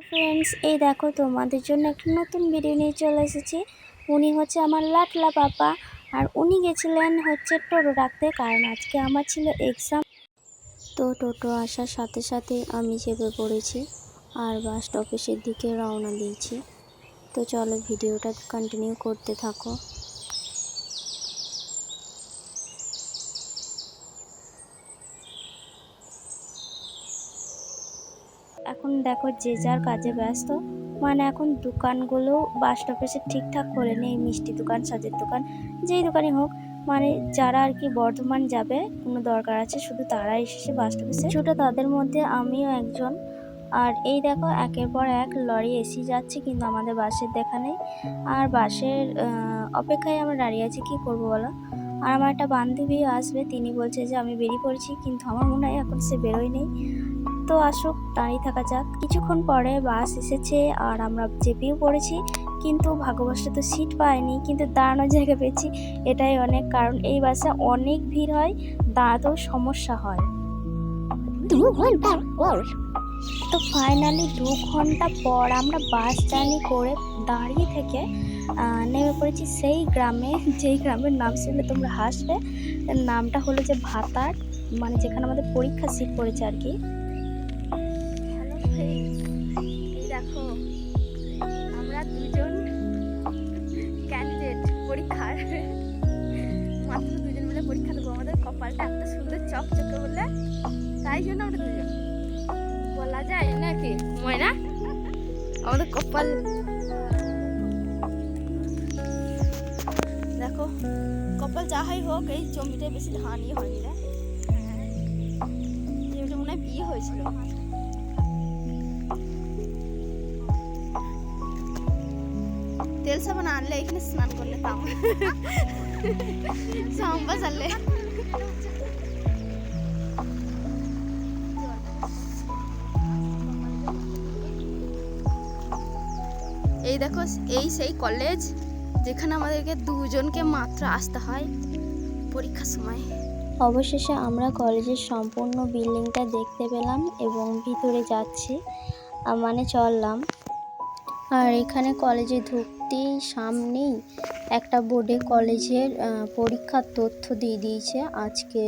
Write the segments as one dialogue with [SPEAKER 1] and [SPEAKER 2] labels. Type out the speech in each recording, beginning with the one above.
[SPEAKER 1] Friends, এই দেখো তোমাদের জন্য একটা নতুন ভিডিও নিয়ে চলে এসেছি। উনি হচ্ছে আমার লাটলা পাপা, আর উনি গেছিলেন হচ্ছে টোটো ডাকতে, কারণ আজকে আমার ছিল এক্সাম। তো টোটো আসার সাথে সাথে আমি চেপে পড়েছি আর বাস স্টপেজের দিকে রওনা দিয়েছি। তো চলো ভিডিওটা কন্টিনিউ করতে থাকো। এখন দেখো যে যার কাজে ব্যস্ত, মানে এখন দোকানগুলো বাস স্টপেজে ঠিকঠাক করে নেই, মিষ্টি দোকান, সাজের দোকান, যেই দোকানই হোক, মানে যারা আর কি বর্ধমান যাবে, কোনো দরকার আছে, শুধু তারাই এসেছে বাস স্টপেজে। ছোটো তাদের মধ্যে আমিও একজন। আর এই দেখো একের পর এক লরি এসে যাচ্ছে, কিন্তু আমাদের বাসের দেখা নেই। আর বাসের অপেক্ষায় আমরা দাঁড়িয়ে আছি, কি করবো বলো। আর আমার একটা বান্ধবীও আসবে, তিনি বলছে যে আমি বেরিয়ে পড়েছি, কিন্তু আমার মনে হয় এখন সে বেরোয় নেই। তো আসুক, দাঁড়িয়ে থাকা যাক। কিছুক্ষণ পরে বাস এসেছে আর আমরা চেপেও পড়েছি, কিন্তু ভাগ্যবশত সিট পাইনি, কিন্তু দাঁড়ানোর জায়গা পেয়েছি, এটাই অনেক। কারণ এই বাসে অনেক ভিড় হয়, দাঁড়াতেও সমস্যা হয়। তো ফাইনালি 2 ঘন্টা পর আমরা বাস জার্নি করে দাঁড়িয়ে থেকে নেমে পড়েছি সেই গ্রামে, যেই গ্রামের নাম শুনলে তোমরা হাসবে। নামটা হলো যে ভাতার, মানে যেখানে আমাদের পরীক্ষা সিট পড়েছে আর কি। দেখো আমরা দুজন ক্যান্ডিডেট পরীক্ষার, মাত্র দুজন মিলে পরীক্ষা দেবো। আমাদের কপালটা এত সুন্দর চকচকে বলে, তাই জন্য আমরা দুজন বলা যায় নাকি ময়না, আমাদের কপাল। দেখো কপাল যাহাই হোক, এই জমিটায় বেশি ধানই হয়নি রে, জমিটা মনে হয় বিয়ে হয়েছিল। তেল সাবান আনলে এখানে স্নান করলে তাম সাম্বা চাললে। এই দেখো এই সেই কলেজ যেখানে আমাদেরকে দুজনকে মাত্র আসতে হয় পরীক্ষার সময়। অবশেষে আমরা কলেজের সম্পূর্ণ বিল্ডিংটা দেখতে পেলাম এবং ভিতরে যাচ্ছি, মানে চললাম। আর এখানে কলেজে ঢুকতেই সামনেই একটা বোর্ডে কলেজের পরীক্ষার তথ্য দিয়ে দিয়েছে, আজকে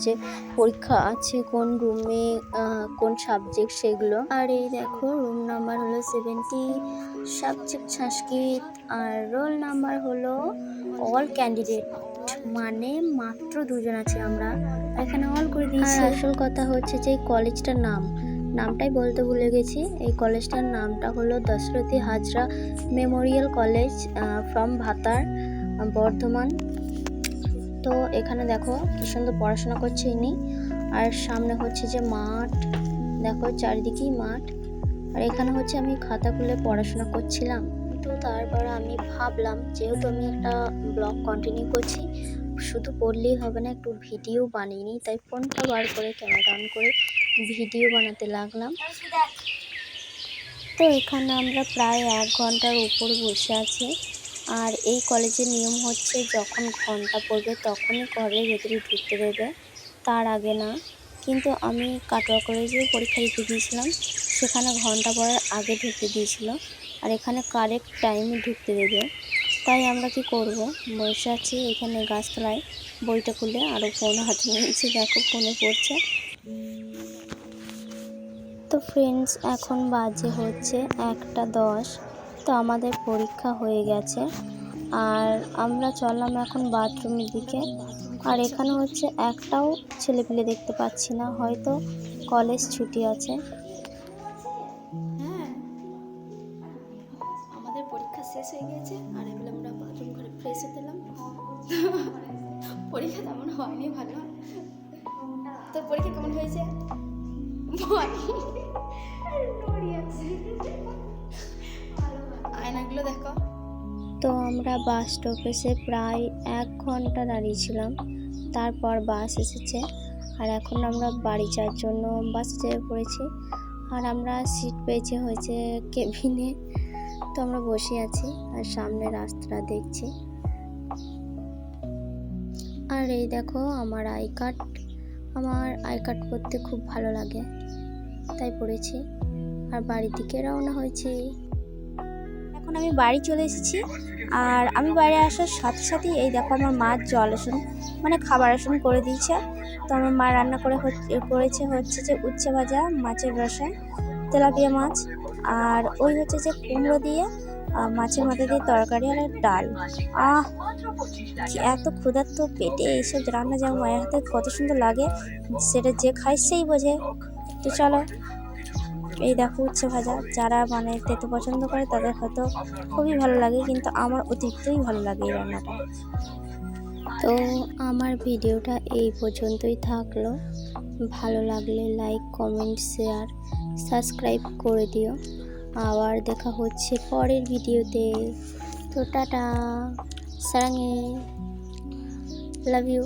[SPEAKER 1] যে পরীক্ষা আছে, কোন রুমে কোন সাবজেক্ট সেগুলো। আর এই দেখো রুম নাম্বার হলো 70, সাবজেক্ট সংস্কৃত, আর রোল নাম্বার হলো অল ক্যান্ডিডেট, মানে মাত্র দুজন আছে আমরা, এখানে অল করে দিয়েছি। আসল কথা হচ্ছে যে কলেজটার নামটাই বলতে ভুলে গেছি। এই কলেজটার নামটা হলো দশরথী হাজরা মেমোরিয়াল কলেজ ফ্রম ভাতার, বর্ধমান। তো এখানে দেখো কি সুন্দর পড়াশোনা করছে ইনি। আর সামনে হচ্ছে যে মাঠ, দেখো চারিদিকেই মাঠ। আর এখানে হচ্ছে আমি খাতা খুলে পড়াশোনা করছিলাম। তো তারপর আমি ভাবলাম, যেহেতু আমি একটা ব্লগ কন্টিনিউ করছি, শুধু পড়লেই হবে না, একটু ভিডিও বানিয়ে নিই। তাই ফোনটা বার করে ক্যামেরা অন করে ভিডিও বানাতে লাগলাম। তো এখানে আমরা প্রায় 1 ঘন্টার উপর বসে আছি। আর এই কলেজের নিয়ম হচ্ছে যখন ঘন্টা পড়বে তখনই কলেজের ভেতরে ঢুকতে দেবে, তার আগে না। কিন্তু আমি কাটোয়া কলেজেও পরীক্ষা দিতে গিয়েছিলাম, সেখানে ঘন্টা পড়ার আগে ঢুকতে দিয়েছিল, আর এখানে কারেক্ট টাইমে ঢুকতে দেবে। তাই আমরা কি করব, বসে আছি এখানে গাছতলায়, বইটা খুলে, আরও ফোন হাতে নিয়েছি, দেখো ফোনে পড়ছে। তো ফ্রেন্ডস, এখন বাজে হচ্ছে 1:10। তো আমাদের পরীক্ষা হয়ে গেছে আর আমরা চললাম এখন বাথরুমের দিকে। আর এখানে হচ্ছে একটাও ছেলেপিলে দেখতে পাচ্ছি না, হয়তো কলেজ ছুটি আছে। হ্যাঁ, আমাদের পরীক্ষা শেষ হয়ে গেছে আর এগুলো আমরা বাথরুম ঘরে ফ্রেশ হতে এলাম। পরীক্ষা তেমন হয়নি ভালো। তো পরীক্ষা কেমন হয়েছে? আয়নাগুলো দেখো। তো আমরা বাস স্টপেজে প্রায় 1 ঘন্টা দাঁড়িয়েছিলাম, তারপর বাস এসেছে আর এখন আমরা বাড়ি যাওয়ার জন্য বাসে চেপে পড়েছি। আর আমরা সিট পেয়েছি হয়েছে কেবিনে, তো আমরা বসে আছি আর সামনে রাস্তাটা দেখছি। আর এই দেখো আমার আই কার্ড করতে খুব ভালো লাগে, তাই পড়েছি। আর বাড়ির দিকে রওনা হয়েছি। এখন আমি বাড়ি চলে এসেছি, আর আমি বাইরে আসার সাথে সাথেই এই দেখো আমার মা জল আসন মানে খাবার আসন করে দিয়েছে। তো আমার মা রান্না করেছে হচ্ছে যে উচ্ছে ভাজা, মাছের রসা, তেলাপিয়া মাছ, আর ওই হচ্ছে যে কুমড়ো দিয়ে মাছের মাথা দিয়ে তরকারি আর ডাল। এত ক্ষুধার্ত পেটে এইসব রান্না যেমন মায়ের হাতে কত সুন্দর লাগে, সেটা যে খায় সেই বোঝে। তো চলো, এই দেখো উচ্ছে ভাজা, যারা মানে তেতো পছন্দ করে তাদের হয়তো খুবই ভালো লাগে, কিন্তু আমার অতিরিক্তই ভালো লাগে এই রান্নাটা। তো আমার ভিডিওটা এই পর্যন্তই থাকলো। ভালো লাগলে লাইক, কমেন্ট, শেয়ার, সাবস্ক্রাইব করে দিও। আবার দেখা হচ্ছে পরের ভিডিওতে। তো টাটা, সারাঙে, লাভ ইউ।